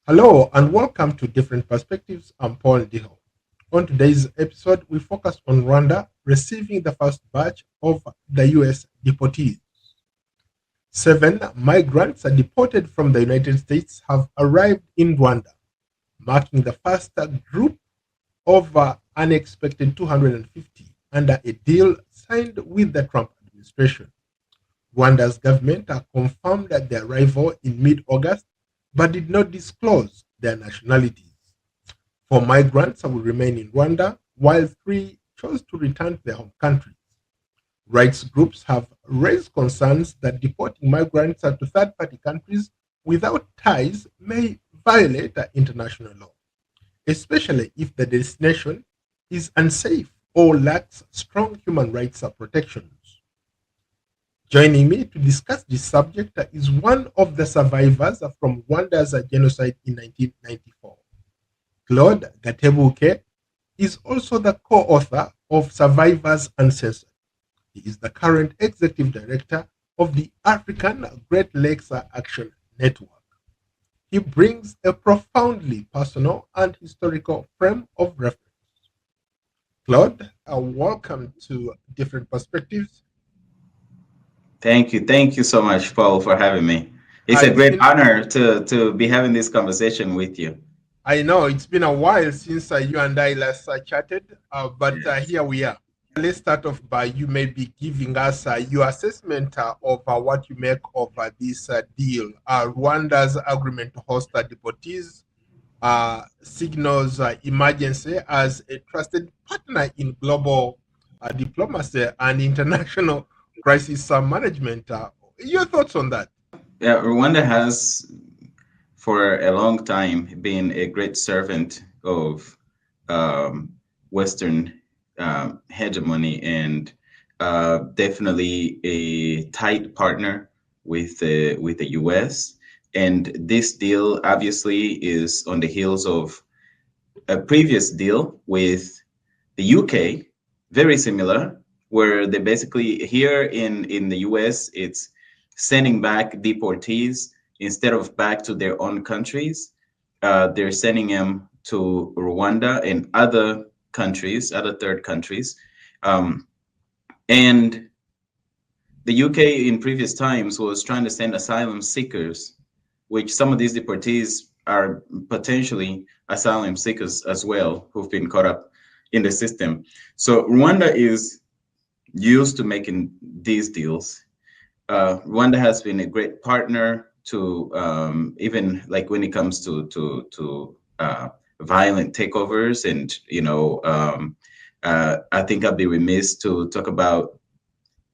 Hello and welcome to Different Perspectives. I'm Paul Diho. On today's episode, we focus on Rwanda receiving the first batch of the US deportees. 7 migrants deported from the United States have arrived in Rwanda, marking the first group of unexpected 250 under a deal signed with the Trump administration. Rwanda's government confirmed their arrival in mid-August but did not disclose their nationalities. 4 migrants will remain in Rwanda, while 3 chose to return to their home countries. Rights groups have raised concerns that deporting migrants to third party countries without ties may violate international law, especially if the destination is unsafe or lacks strong human rights protections. Joining me to discuss this subject is one of the survivors from Rwanda's genocide in 1994. Claude Gatebuke is also the co-author of Survivors Uncensored. He is the current executive director of the African Great Lakes Action Network. He brings a profoundly personal and historical frame of reference. Claude, welcome to Different Perspectives. Thank you. Thank you so much, Paul, for having me. It's a It's great been, honor to be having this conversation with you. I know it's been a while since you and I last chatted, but Yes. here we are. Let's start off by you maybe giving us your assessment of what you make of this deal. Rwanda's agreement to host deportees signals emergency as a trusted partner in global diplomacy and international crisis management. Your thoughts on that? Yeah, Rwanda has for a long time been a great servant of Western hegemony and definitely a tight partner with the U.S. And this deal obviously is on the heels of a previous deal with the UK, very similar, where they basically here in the US, it's sending back deportees instead of back to their own countries. They're sending them to Rwanda and other countries, other third countries. Um, and the UK in previous times was trying to send asylum seekers, which some of these deportees are potentially asylum seekers as well, who've been caught up in the system. So Rwanda is used to making these deals. Rwanda has been a great partner to even like when it comes to violent takeovers, and I think I'd be remiss to talk about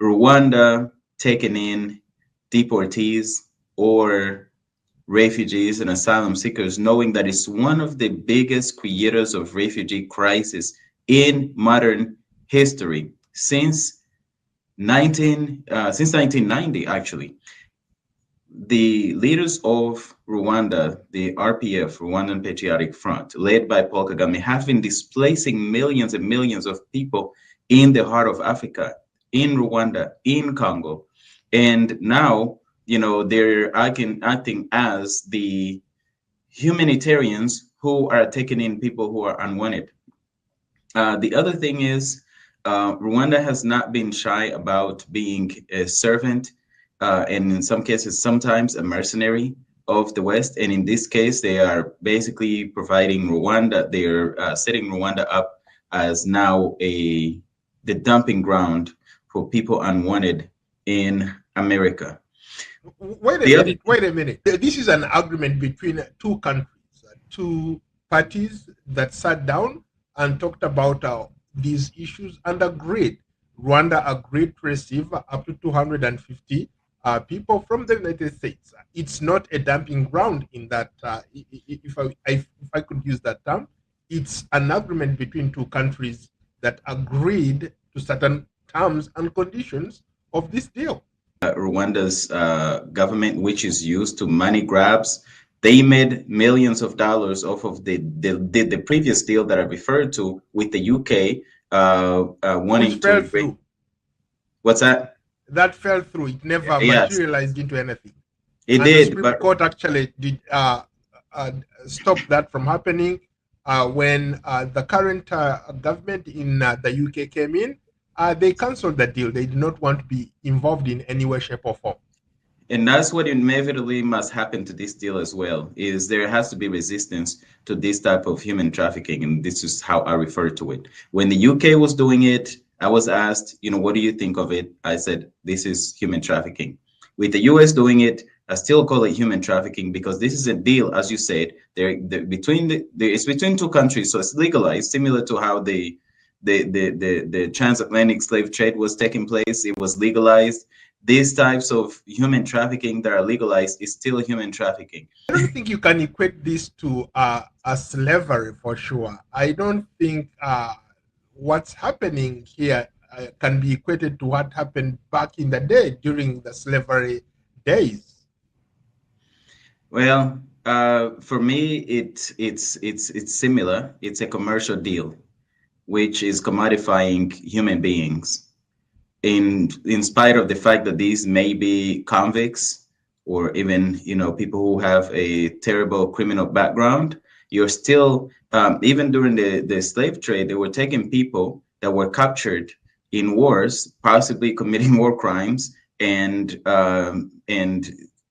Rwanda taking in deportees or refugees and asylum seekers, knowing that it's one of the biggest creators of refugee crisis in modern history since 1990. Actually, the leaders of Rwanda, the RPF, Rwandan Patriotic Front, led by Paul Kagame, have been displacing millions and millions of people in the heart of Africa, in Rwanda, in Congo. And now, they're acting as the humanitarians who are taking in people who are unwanted. The other thing is, Rwanda has not been shy about being a servant, and in some cases, sometimes a mercenary of the West. And in this case, they are basically providing Rwanda, they're setting Rwanda up as now the dumping ground for people unwanted in America. Wait a The other minute, wait a minute. This is an agreement between two countries, two parties that sat down and talked about these issues and agreed. Rwanda agreed to receive up to 250 people from the United States. It's not a dumping ground in that, if I could use that term, it's an agreement between two countries that agreed to certain terms and conditions of this deal. Rwanda's government, which is used to money grabs. They made millions of dollars off of the previous deal that I referred to with the UK, Which wanting fell to bring. through. What's that? That fell through. It never Yes, materialized into anything. it And the did, Supreme but Court actually did uh, stop that from happening. When the current government in the UK came in, they cancelled the deal. They did not want to be involved in any way, shape, or form. And that's what inevitably must happen to this deal as well, is there has to be resistance to this type of human trafficking. And this is how I refer to it. When the UK was doing it, I was asked, what do you think of it? I said, this is human trafficking. With the US doing it, I still call it human trafficking because this is a deal, as you said, it's between two countries, so it's legalized, similar to how the transatlantic slave trade was taking place. It was legalized. These types of human trafficking that are legalized is still human trafficking. I don't think you can equate this to a slavery for sure. I don't think what's happening here can be equated to what happened back in the day during the slavery days. Well, for me, it's similar. It's a commercial deal, which is commodifying human beings. In spite of the fact that these may be convicts or even people who have a terrible criminal background, you're still even during the slave trade, they were taking people that were captured in wars, possibly committing war crimes, and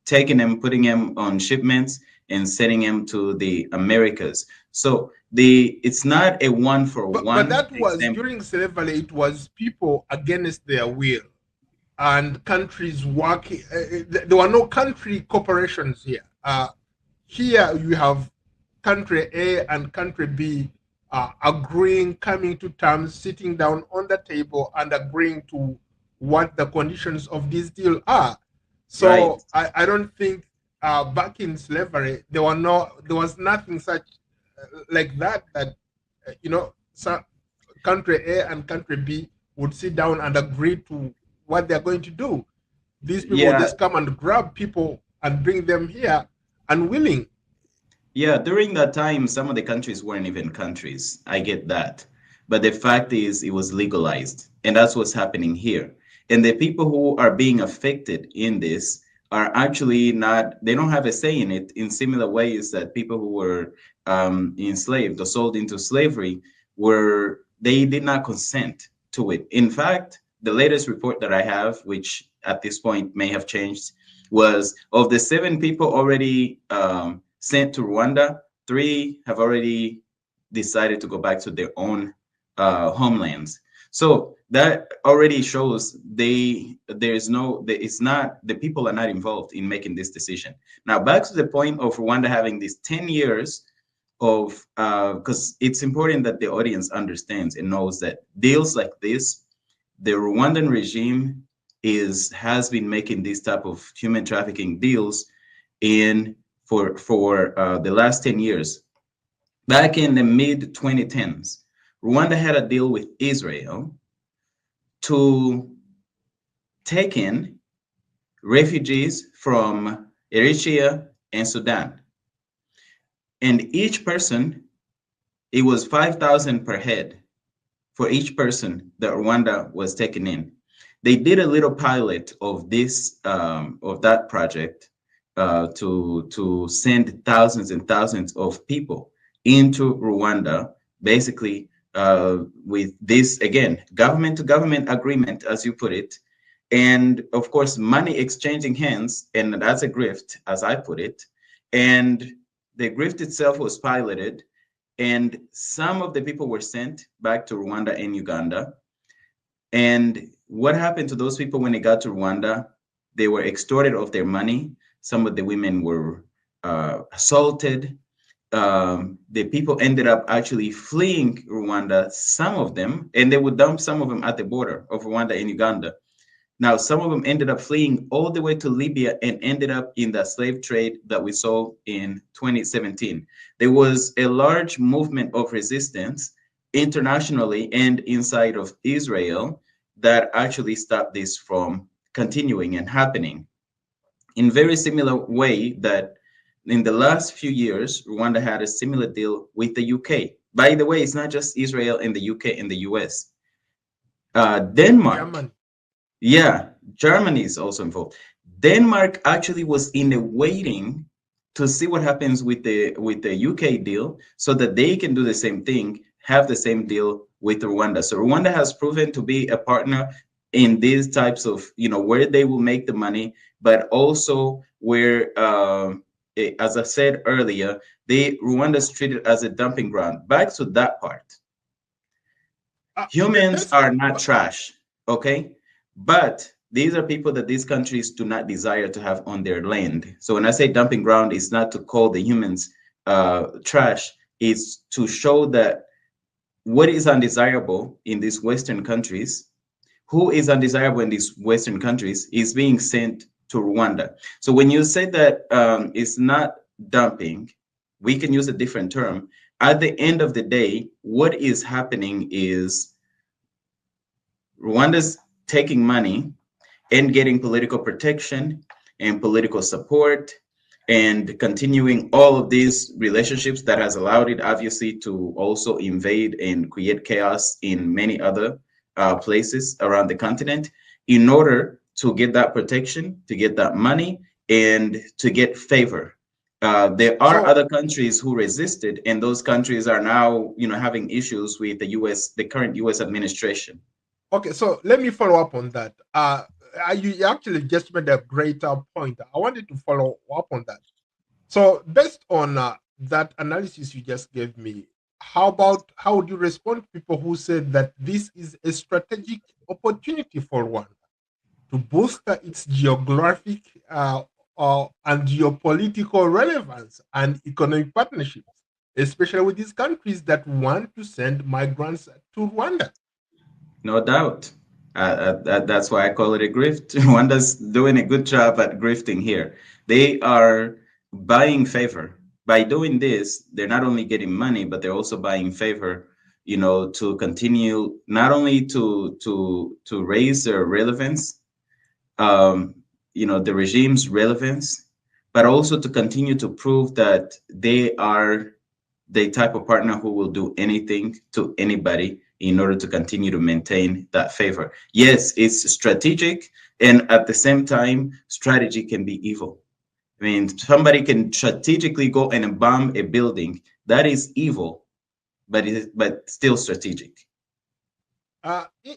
taking them, putting them on shipments and sending them to the Americas. So it's not a one for But one that was example. during slavery. It was people against their will, and countries working. There were no country corporations here. Here you have country A and country B agreeing, coming to terms, sitting down on the table and agreeing to what the conditions of this deal are. Right. So I don't think back in slavery there was nothing such like that so country A and country B would sit down and agree to what they're going to do. These people Yeah, just come and grab people and bring them here unwilling. yeah, during that time, some of the countries weren't even countries. I get that. But the fact is, it was legalized. And that's what's happening here. And the people who are being affected in this are actually not, they don't have a say in it in similar ways that people who were enslaved or sold into slavery they did not consent to it. In fact, the latest report that I have, which at this point may have changed, was of the 7 people already sent to Rwanda, 3 have already decided to go back to their own homelands. So that already shows it's not, the people are not involved in making this decision. Now back to the point of Rwanda having these 10 years of, because it's important that the audience understands and knows that deals like this, the Rwandan regime has been making these type of human trafficking deals in for the last 10 years. Back in the mid 2010s, Rwanda had a deal with Israel to take in refugees from Eritrea and Sudan. And each person, it was 5,000 per head for each person that Rwanda was taking in. They did a little pilot of that project to send thousands and thousands of people into Rwanda, basically with this, again, government to government agreement, as you put it, and of course money exchanging hands, and that's a grift, as I put it. And the grift itself was piloted, and some of the people were sent back to Rwanda and Uganda. And what happened to those people when they got to Rwanda? They were extorted of their money. Some of the women were assaulted. The people ended up actually fleeing Rwanda, some of them, and they would dump some of them at the border of Rwanda and Uganda. Now, some of them ended up fleeing all the way to Libya and ended up in the slave trade that we saw in 2017. There was a large movement of resistance internationally and inside of Israel that actually stopped this from continuing and happening. In very similar way that in the last few years, Rwanda had a similar deal with the UK. By the way, it's not just Israel and the UK and the US. Denmark, German. yeah, Germany is also involved. Denmark actually was in a waiting to see what happens with the UK deal, so that they can do the same thing, have the same deal with Rwanda. So Rwanda has proven to be a partner in these types of, where they will make the money, but also where, as I said earlier, Rwanda is treated as a dumping ground. Back to that part, humans Let's are not trash, okay? But these are people that these countries do not desire to have on their land. So when I say dumping ground, it's not to call the humans trash. It's to show that what is undesirable in these Western countries, who is undesirable in these Western countries, is being sent to Rwanda. So when you say that it's not dumping, we can use a different term. At the end of the day, what is happening is Rwanda's taking money and getting political protection and political support and continuing all of these relationships that has allowed it obviously to also invade and create chaos in many other places around the continent in order to get that protection, to get that money, and to get favor. There are so other countries who resisted, and those countries are now, having issues with the current U.S. administration. okay, so let me follow up on that. You actually just made a greater point. I wanted to follow up on that. So, based on that analysis you just gave me, how would you respond to people who said that this is a strategic opportunity for one to boost its geographic and geopolitical relevance and economic partnerships, especially with these countries that want to send migrants to Rwanda? No doubt. That's why I call it a grift. Rwanda's doing a good job at grifting here. They are buying favor. By doing this, they're not only getting money, but they're also buying favor, to continue not only to raise their relevance, um, the regime's relevance, but also to continue to prove that they are the type of partner who will do anything to anybody in order to continue to maintain that favor. Yes, it's strategic, and at the same time, strategy can be evil. I mean, somebody can strategically go and bomb a building. That is evil, but still strategic.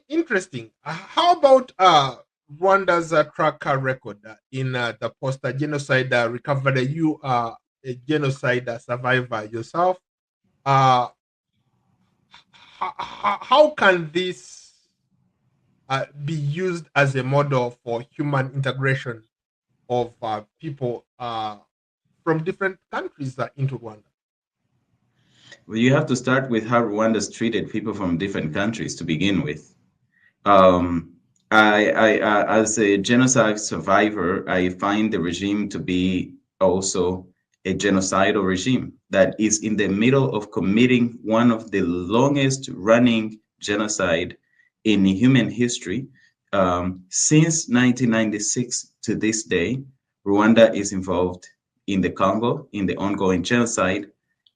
Interesting. How about Rwanda's track record in the post-genocide recovery? You are a genocide survivor yourself. Uh, how can this be used as a model for human integration of people from different countries into Rwanda? Well, you have to start with how Rwanda's treated people from different countries to begin with. Um, as a genocide survivor, I find the regime to be also a genocidal regime that is in the middle of committing one of the longest running genocide in human history. Since 1996 to this day, Rwanda is involved in the Congo, in the ongoing genocide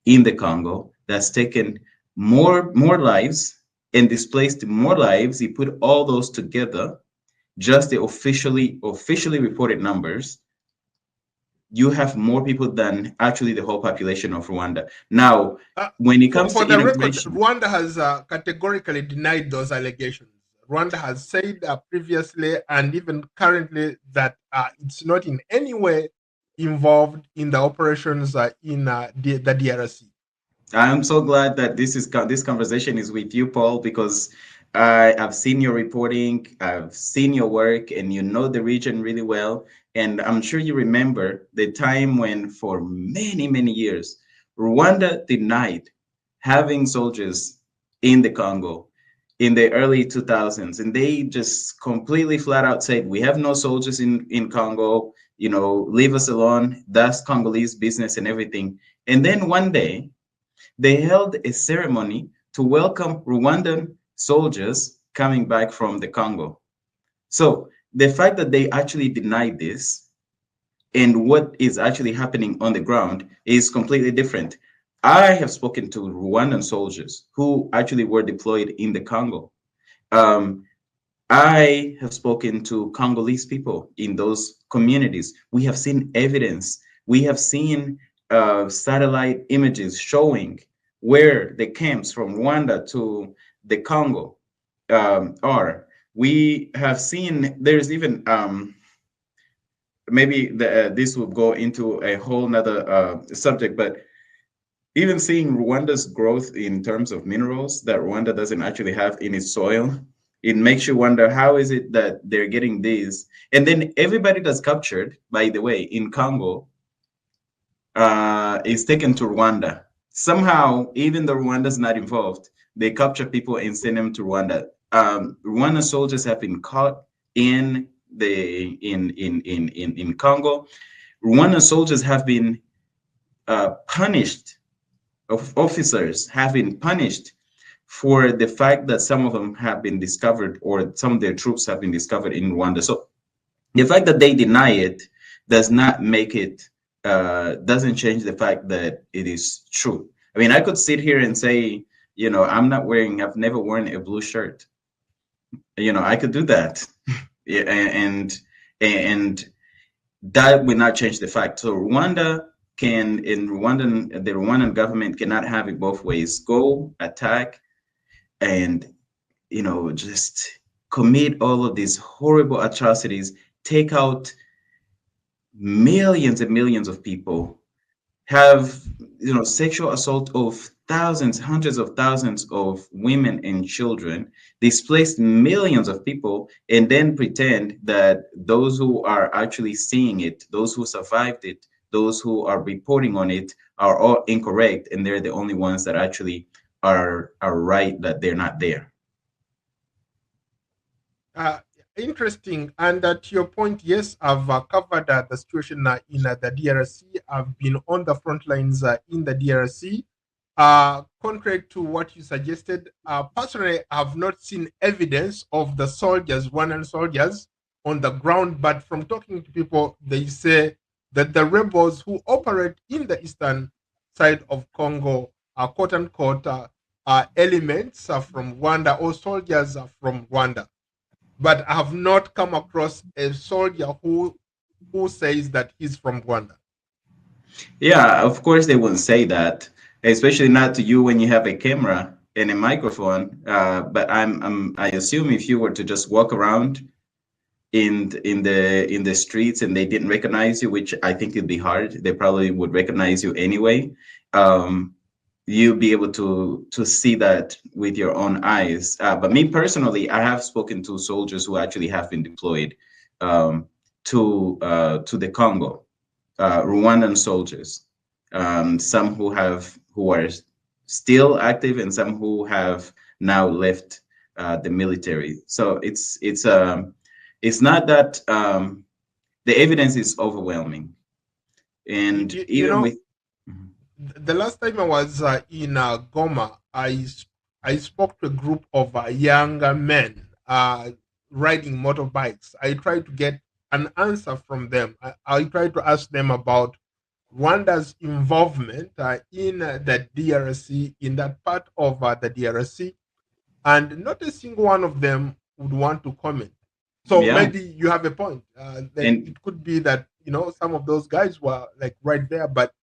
in the Congo that's taken more lives and displaced more lives. You put all those together, just the officially reported numbers, you have more people than actually the whole population of Rwanda. Now, when it comes For to the record, integration, Rwanda has categorically denied those allegations. Rwanda has said previously and even currently that it's not in any way involved in the operations in the DRC. I'm so glad that this conversation is with you, Paul, because I've seen your reporting, I've seen your work, and you know the region really well. And I'm sure you remember the time when, for many, many years, Rwanda denied having soldiers in the Congo in the early 2000s, and they just completely flat out said, "We have no soldiers in Congo. Leave us alone. That's Congolese business and everything." And then one day they held a ceremony to welcome Rwandan soldiers coming back from the Congo. So the fact that they actually denied this and what is actually happening on the ground is completely different. I have spoken to Rwandan soldiers who actually were deployed in the Congo. Um, I have spoken to Congolese people in those communities. We have seen evidence We have seen satellite images showing where the camps from Rwanda to the Congo are. We have seen there's even maybe this will go into a whole nother subject, but even seeing Rwanda's growth in terms of minerals that Rwanda doesn't actually have in its soil, it makes you wonder how is it that they're getting these? And then everybody that's captured, by the way, in Congo is taken to Rwanda. Somehow, even though Rwanda's not involved, they capture people and send them to Rwanda. Rwandan soldiers have been caught in in Congo. Rwandan soldiers have been punished. Officers have been punished for the fact that some of them have been discovered, or some of their troops have been discovered in Rwanda. So the fact that they deny it does not make it doesn't change the fact that it is true. I mean, I could sit here and say, I've never worn a blue shirt. I could do that. Yeah, and that will not change the fact. So the Rwandan government cannot have it both ways. Go attack and just commit all of these horrible atrocities, take out millions and millions of people, have sexual assault of thousands, hundreds of thousands of women and children, displaced millions of people, and then pretend that those who are actually seeing it, those who survived it, those who are reporting on it are all incorrect, and they're the only ones that actually are right, that they're not there. Uh, Interesting. And to your point, yes, I've covered the situation in the DRC. I've been on the front lines in the DRC. Contrary to what you suggested, personally, I've not seen evidence of the soldiers, Rwandan soldiers, on the ground. But from talking to people, they say that the rebels who operate in the eastern side of Congo are quote unquote elements from Rwanda, or soldiers from Rwanda. But I have not come across a soldier who says that he's from Rwanda. Yeah, of course they wouldn't say that, especially not to you when you have a camera and a microphone. But I assume if you were to just walk around in the streets and they didn't recognize you, which I think it'd be hard, they probably would recognize you anyway. Um, You'll be able to see that with your own eyes. But me personally, I have spoken to soldiers who actually have been deployed um, to the Congo, Rwandan soldiers, some who are still active and some who have now left the military. So it's not that the evidence is overwhelming, and You even know, with. Mhm. the last time I was in Goma, I spoke to a group of younger men riding motorbikes. I tried to get an answer from them. I tried to ask them about Rwanda's involvement in the DRC, in that part of the DRC, and not a single one of them would want to comment. So Yeah, maybe you have a point. Then and it could be that some of those guys were like right there, but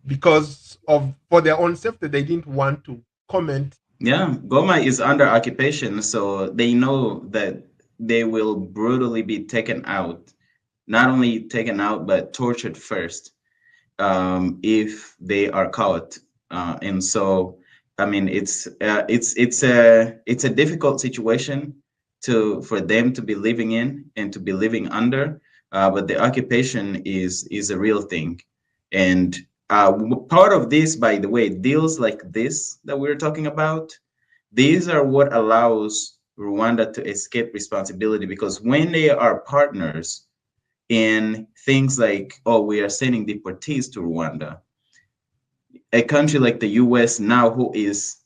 because of for their own safety, they didn't want to comment. yeah, Goma is under occupation, so they know that they will brutally be taken out, not only taken out, but tortured first, if they are caught. And so, I mean, it's a difficult situation for them to be living in and to be living under. But the occupation is a real thing, and part of this, by the way, deals like this that we're talking about. These are what allows Rwanda to escape responsibility, because when they are partners in things like, oh, we are sending deportees to Rwanda, a country like the US now, who is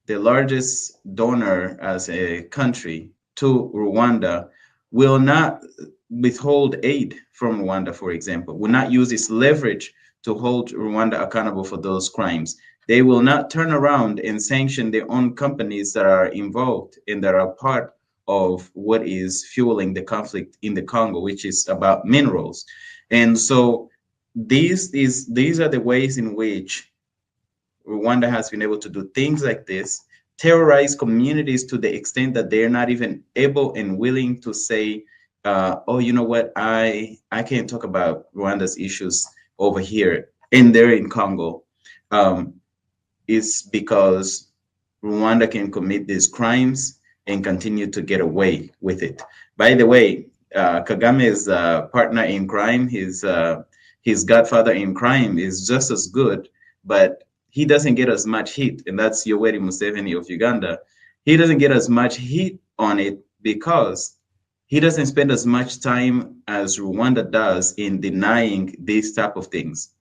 the largest donor as a country to Rwanda, will not withhold aid from Rwanda, for example, will not use its leverage to hold Rwanda accountable for those crimes. They will not turn around and sanction their own companies that are involved and that are part of what is fueling the conflict in the Congo, which is about minerals. And so these are the ways in which Rwanda has been able to do things like this, terrorize communities to the extent that they're not even able and willing to say, "Oh, you know what? I can't talk about Rwanda's issues over here," and they're in Congo. Um, is because Rwanda can commit these crimes and continue to get away with it. By the way, Kagame's partner in crime, his godfather in crime, is just as good, but he doesn't get as much heat, and that's Yoweri Museveni of Uganda. He doesn't get as much heat on it because he doesn't spend as much time as Rwanda does in denying these type of things.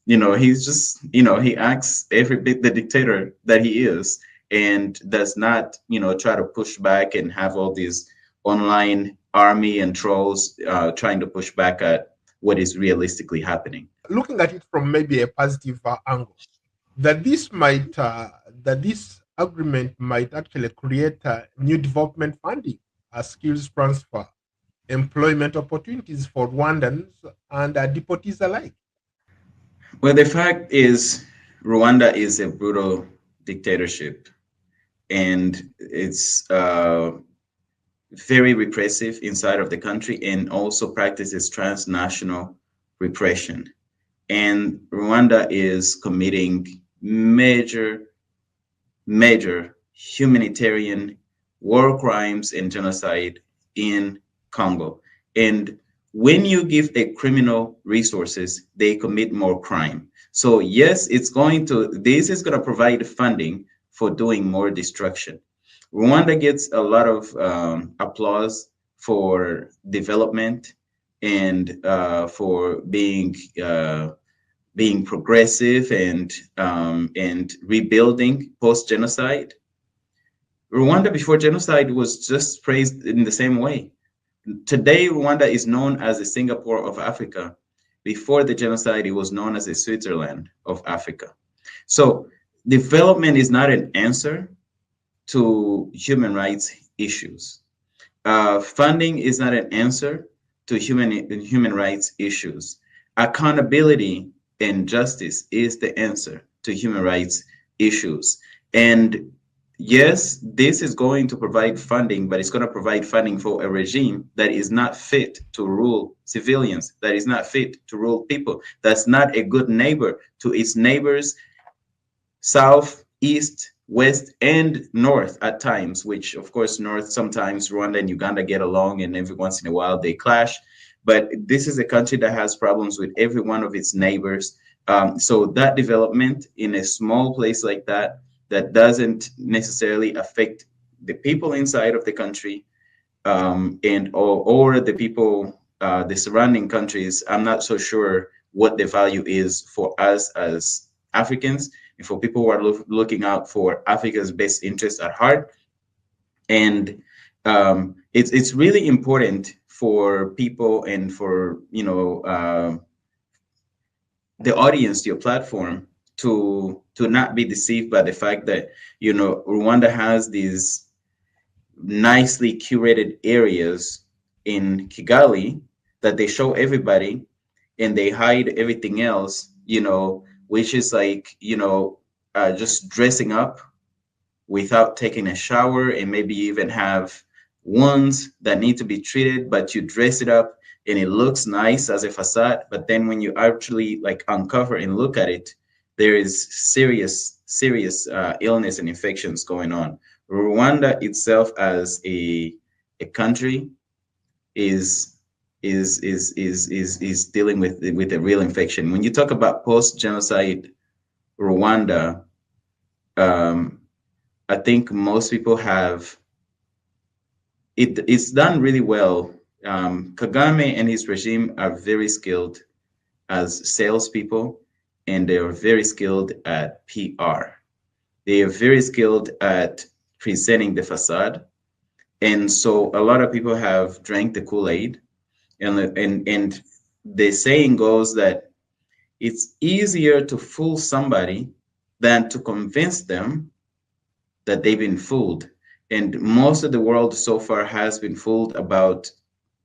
He's just, he acts every bit the dictator that he is, and does not, try to push back and have all these online army and trolls trying to push back at what is realistically happening. Looking at it from maybe a positive angle, that this agreement might actually create new development funding, skills transfer, employment opportunities for Rwandans and deportees alike. Well, the fact is, Rwanda is a brutal dictatorship, and it's very repressive inside of the country, and also practices transnational repression. And Rwanda is committing major, major humanitarian war crimes and genocide in Congo. And when you give a criminal resources, they commit more crime. So yes, this is going to provide funding for doing more destruction. Rwanda gets a lot of applause for development and for being progressive and rebuilding post genocide. Rwanda before genocide was just praised in the same way. Today, Rwanda is known as the Singapore of Africa. Before the genocide, it was known as the Switzerland of Africa. So development is not an answer to human rights issues. Funding is not an answer to human rights issues. Accountability and justice is the answer to human rights issues. And yes, this is going to provide funding, but it's going to provide funding for a regime that is not fit to rule civilians, that is not fit to rule people, that's not a good neighbor to its neighbors, south, east, west, and north at times, which of course, north, sometimes Rwanda and Uganda get along, and every once in a while they clash. But this is a country that has problems with every one of its neighbors. So that development in a small place like that, that doesn't necessarily affect the people inside of the country, or the people, the surrounding countries, I'm not so sure what the value is for us as Africans, and for people who are looking out for Africa's best interest at heart. And it's really important for people, and for the audience, your platform, to not be deceived by the fact that Rwanda has these nicely curated areas in Kigali that they show everybody, and they hide everything else, which is like, just dressing up without taking a shower, and maybe even have wounds that need to be treated, but you dress it up and it looks nice as a facade. But then when you actually like uncover and look at it, there is serious illness and infections going on. Rwanda itself as a country is is dealing with a real infection. When you talk about post genocide Rwanda, um, I think most people have it's done really well. Kagame and his regime are very skilled as salespeople, and they are very skilled at PR. They are very skilled at presenting the facade, and so a lot of people have drank the Kool-Aid, and the saying goes that it's easier to fool somebody than to convince them that they've been fooled. And most of the world so far has been fooled about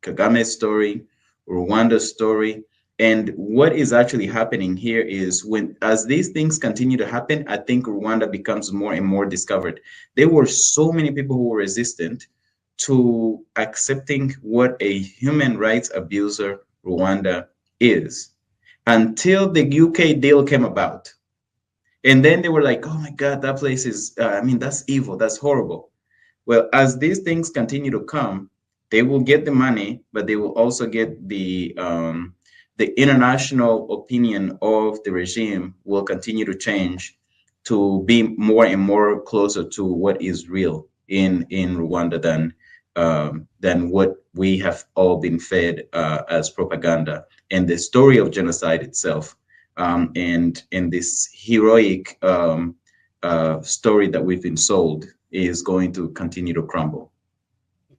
Kagame's story, Rwanda's story, And what is actually happening here is when, as these things continue to happen, I think Rwanda becomes more and more discovered. There were so many people who were resistant to accepting what a human rights abuser Rwanda is until the UK deal came about. And then they were like, oh my God, that place is, I mean, that's evil, that's horrible. Well, as these things continue to come, they will get the money, but they will also get the international opinion of the regime will continue to change to be more and more closer to what is real in Rwanda than what we have all been fed as propaganda. And the story of genocide itself, and this heroic story that we've been sold is going to continue to crumble.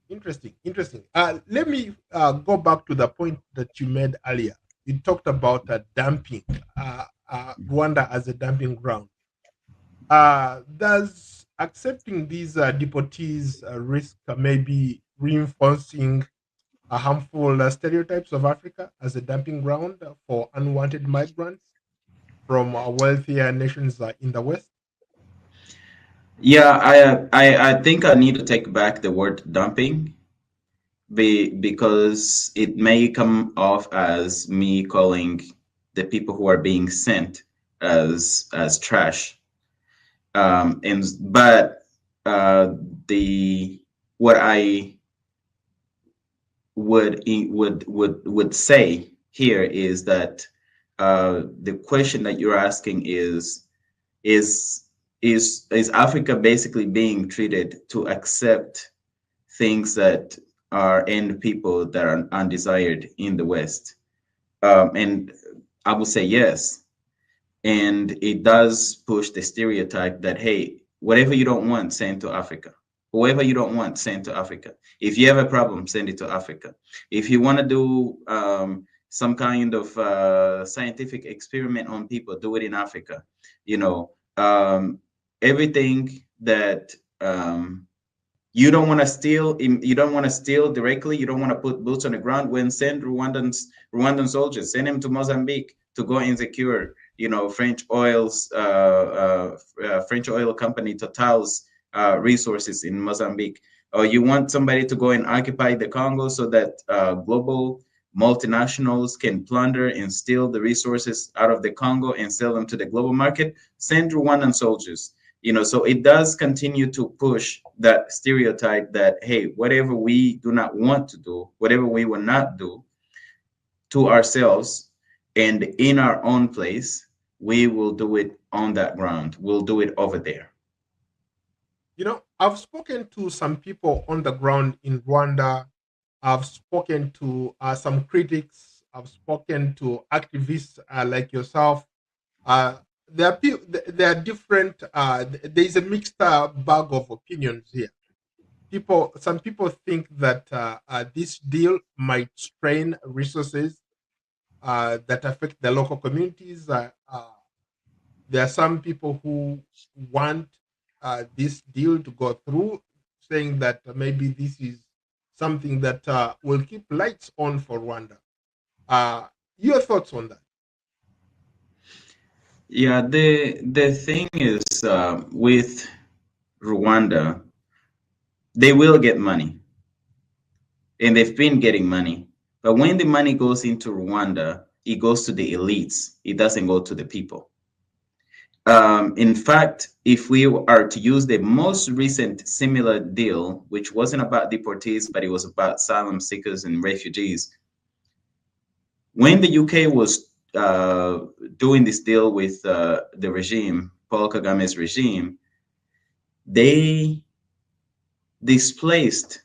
Interesting, interesting. Let me go back to the point that you made earlier. You talked about dumping Rwanda as a dumping ground. Does accepting these deportees risk maybe reinforcing harmful stereotypes of Africa as a dumping ground for unwanted migrants from wealthier nations in the West? Yeah, I think I need to take back the word dumping because it may come off as me calling the people who are being sent as trash. And but the what I would say here is that the question that you're asking is is Africa basically being treated to accept things that are and people that are undesired in the West? And I would say yes. And it does push the stereotype that, hey, whatever you don't want, send to Africa. Whoever you don't want, send to Africa. If you have a problem, send it to Africa. If you want to do some kind of scientific experiment on people, do it in Africa. You know, everything that you don't want to steal, you don't want to steal directly, you don't want to put boots on the ground, when send Rwandan soldiers, send them to Mozambique to go and secure, French oil company Total's resources in Mozambique. Or you want somebody to go and occupy the Congo so that global multinationals can plunder and steal the resources out of the Congo and sell them to the global market, send Rwandan soldiers. So it does continue to push that stereotype that, hey, whatever we do not want to do, whatever we will not do to ourselves and in our own place, we will do it on that ground. We'll do it over there. I've spoken to some people on the ground in Rwanda. I've spoken to some critics. I've spoken to activists like yourself. Uh, there are different. There is a mixed bag of opinions here. Some people think that this deal might strain resources that affect the local communities. There are some people who want this deal to go through, saying that maybe this is something that will keep lights on for Rwanda. Your thoughts on that? Yeah, the thing is, with Rwanda, they will get money, and they've been getting money. But when the money goes into Rwanda, it goes to the elites. It doesn't go to the people. In fact, if we are to use the most recent similar deal, which wasn't about deportees, but it was about asylum seekers and refugees, when the UK was doing this deal with the regime, Paul Kagame's regime, they displaced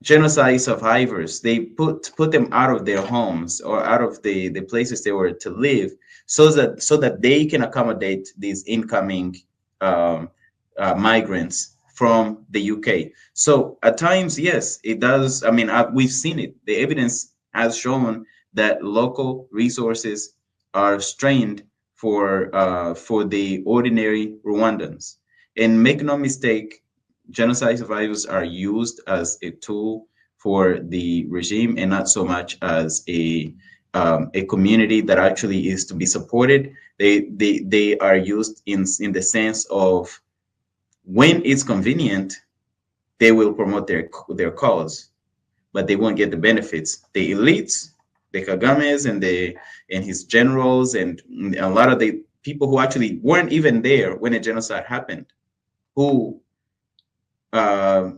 genocide survivors. They put them out of their homes or out of the places they were to live, so that they can accommodate these incoming um, migrants from the UK. So at times, yes, it does. I mean, we've seen it. The evidence has shown that local resources are strained for the ordinary Rwandans. And make no mistake, genocide survivors are used as a tool for the regime and not so much as a community that actually is to be supported. They are used in the sense of when it's convenient, they will promote their cause, but they won't get the benefits. The elites, the Kagames and his generals, and a lot of the people who actually weren't even there when a genocide happened, who uh,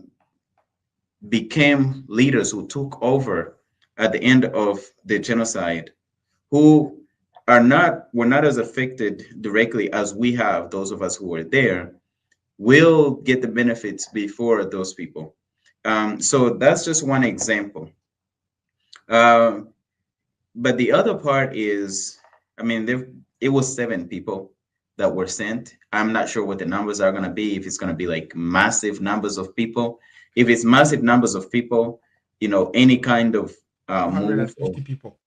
became leaders, who took over at the end of the genocide, who were not as affected directly as we have, those of us who were there, will get the benefits before those people. So that's just one example. Uh, but the other part is, I mean, it was 7 people that were sent. I'm not sure what the numbers are going to be, if it's going to be like massive numbers of people. If it's massive numbers of people, any kind of move, 250 people.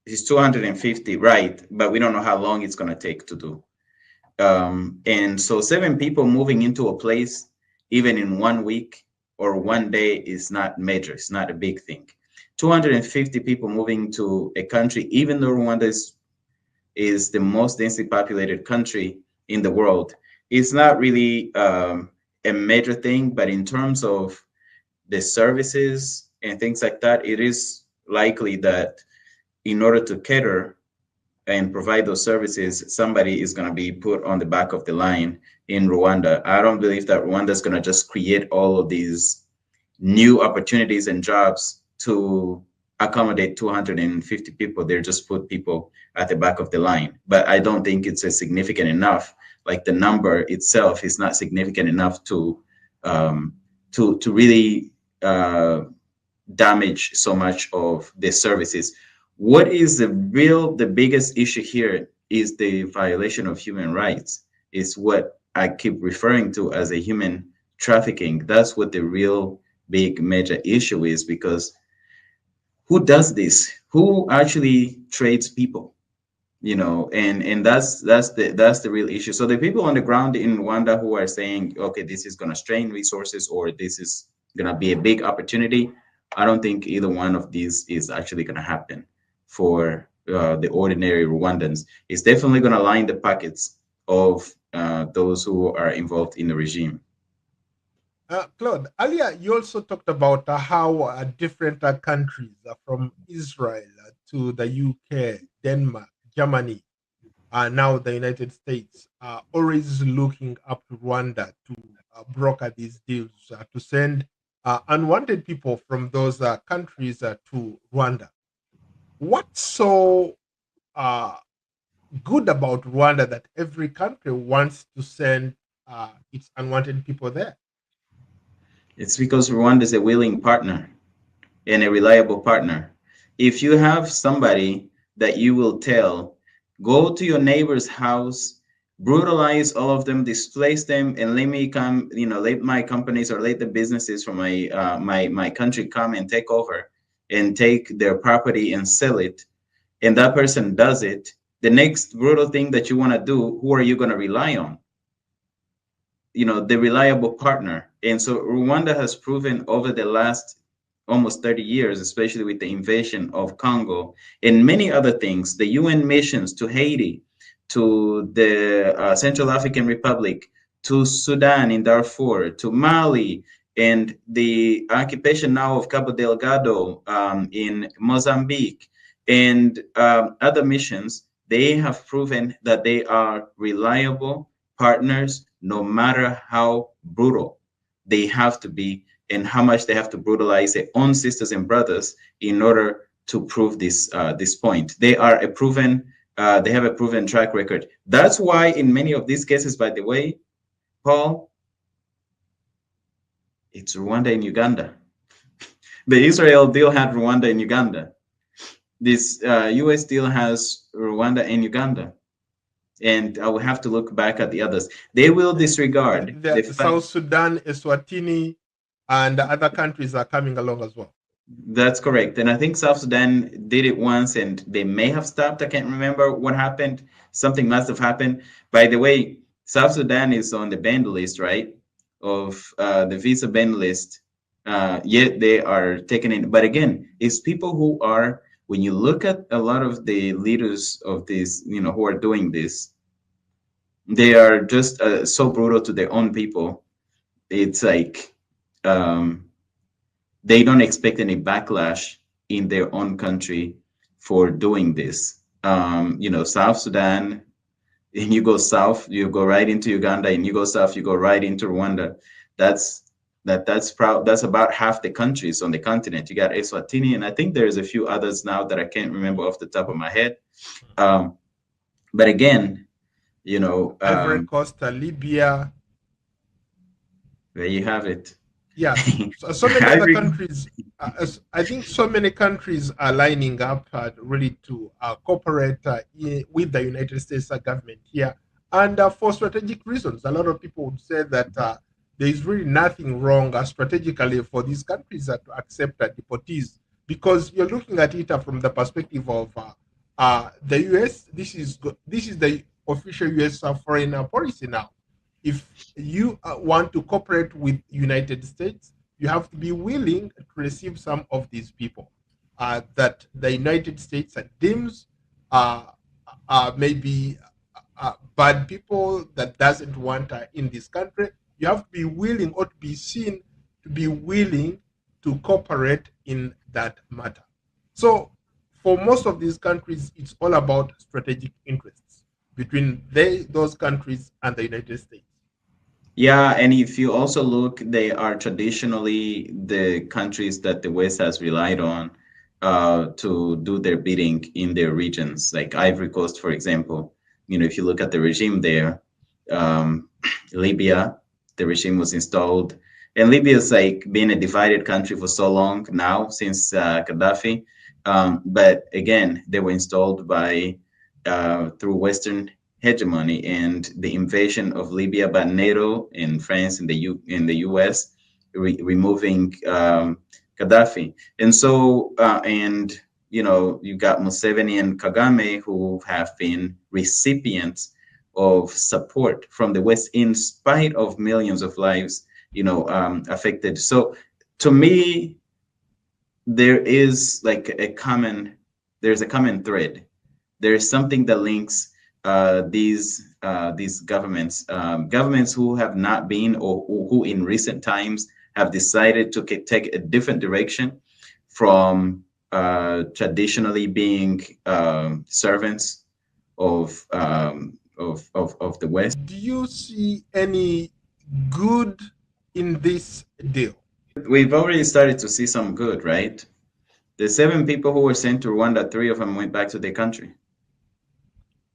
it's 250, right? But we don't know how long it's going to take to do. And so 7 people moving into a place, even in 1 week or 1 day, is not major. It's not a big thing. 250 people moving to a country, even though Rwanda is the most densely populated country in the world, it's not really a major thing. But in terms of the services and things like that, it is likely that in order to cater and provide those services, somebody is going to be put on the back of the line in Rwanda. I don't believe that Rwanda is going to just create all of these new opportunities and jobs to accommodate 250 people. They're just put people at the back of the line. But I don't think it's a significant enough. Like the number itself is not significant enough to really damage so much of the services. What is the biggest issue here is the violation of human rights. Is what I keep referring to as a human trafficking. That's what the real big major issue is, because who does this? Who actually trades people? And that's the real issue. So the people on the ground in Rwanda who are saying, okay, this is going to strain resources, or this is going to be a big opportunity, I don't think either one of these is actually going to happen for the ordinary Rwandans. It's definitely going to line the pockets of those who are involved in the regime. Claude, earlier you also talked about how different countries, from Israel to the UK, Denmark, Germany, now the United States, are always looking up to Rwanda to broker these deals, to send unwanted people from those countries to Rwanda. What's so uh, good about Rwanda that every country wants to send its unwanted people there? It's because Rwanda is a willing partner and a reliable partner. If you have somebody that you will tell, go to your neighbor's house, brutalize all of them, displace them, and let me come, let my companies or let the businesses from my country come and take over and take their property and sell it, and that person does it, the next brutal thing that you want to do, who are you going to rely on? The reliable partner. And so Rwanda has proven over the last almost 30 years, especially with the invasion of Congo and many other things, the UN missions to Haiti, to the Central African Republic, to Sudan in Darfur, to Mali, and the occupation now of Cabo Delgado in Mozambique, and other missions. They have proven that they are reliable partners, no matter how brutal they have to be and how much they have to brutalize their own sisters and brothers in order to prove this point. They have a proven track record. That's why in many of these cases, by the way, Paul, it's Rwanda and Uganda. The Israel deal had Rwanda and Uganda. This US deal has Rwanda and Uganda. And I will have to look back at the others. They will disregard the The fact. South Sudan, Eswatini, and the other countries are coming along as well. That's correct. And I think South Sudan did it once and they may have stopped. I can't remember what happened. Something must have happened. By the way, South Sudan is on the banned list, right? Of the visa ban list. Yet they are taken in. But again, it's people when you look at a lot of the leaders of this, who are doing this, they are just so brutal to their own people. It's like, um, they don't expect any backlash in their own country for doing this. South Sudan, and you go south, you go right into Uganda, and you go south, you go right into Rwanda. That's about half the countries on the continent. You got Eswatini, and I think there's a few others now that I can't remember off the top of my head. But again, Ivory Coast, Libya. there you have it. Yeah, so many other countries. I think so many countries are lining up really to cooperate with the United States government here, and for strategic reasons. A lot of people would say that there is really nothing wrong strategically for these countries to accept deportees, because you're looking at it from the perspective of the U.S. This is the official U.S. Foreign policy now. If you want to cooperate with United States, you have to be willing to receive some of these people that the United States deems maybe bad people that doesn't want in this country. You have to be willing, or to be seen to be willing to cooperate in that matter. So for most of these countries, it's all about strategic interests between those countries and the United States. Yeah, and if you also look, they are traditionally the countries that the West has relied on to do their bidding in their regions, like Ivory Coast, for example. If you look at the regime there, um, Libya, the regime was installed, and Libya is like being a divided country for so long now since Gaddafi. But again, they were installed by through Western hegemony, and the invasion of Libya by NATO and France and the US, removing Gaddafi. And so and you got Museveni and Kagame, who have been recipients of support from the West in spite of millions of lives affected. So to me, there's a common thread. There's something that links these governments who have not been, or who in recent times have decided to take a different direction from traditionally being servants of the West. Do you see any good in this deal? We've already started to see some good, right? The 7 people who were sent to Rwanda, 3 of them went back to their country.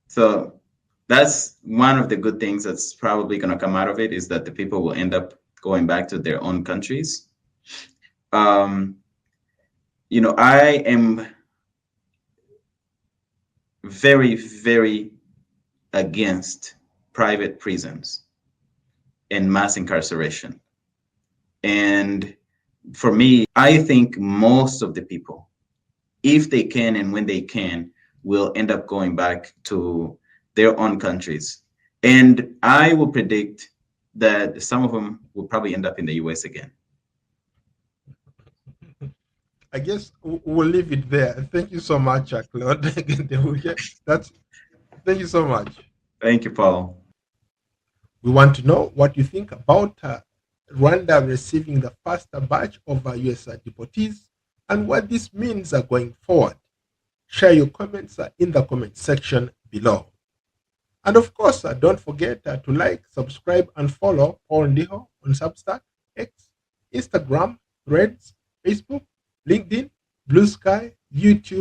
So that's one of the good things that's probably going to come out of it, is that the people will end up going back to their own countries. I am very, very against private prisons and mass incarceration. And for me, I think most of the people, if they can and when they can, will end up going back to their own countries. And I will predict that some of them will probably end up in the US again. I guess we'll leave it there. Thank you so much, Claude. That's Thank you so much. Thank you, Paul. We want to know what you think about Rwanda receiving the first batch of US deportees, and what this means going forward. Share your comments in the comment section below. And of course, don't forget to like, subscribe, and follow Paul Ndiho on Substack, X, Instagram, Threads, Facebook, LinkedIn, Blue Sky, YouTube,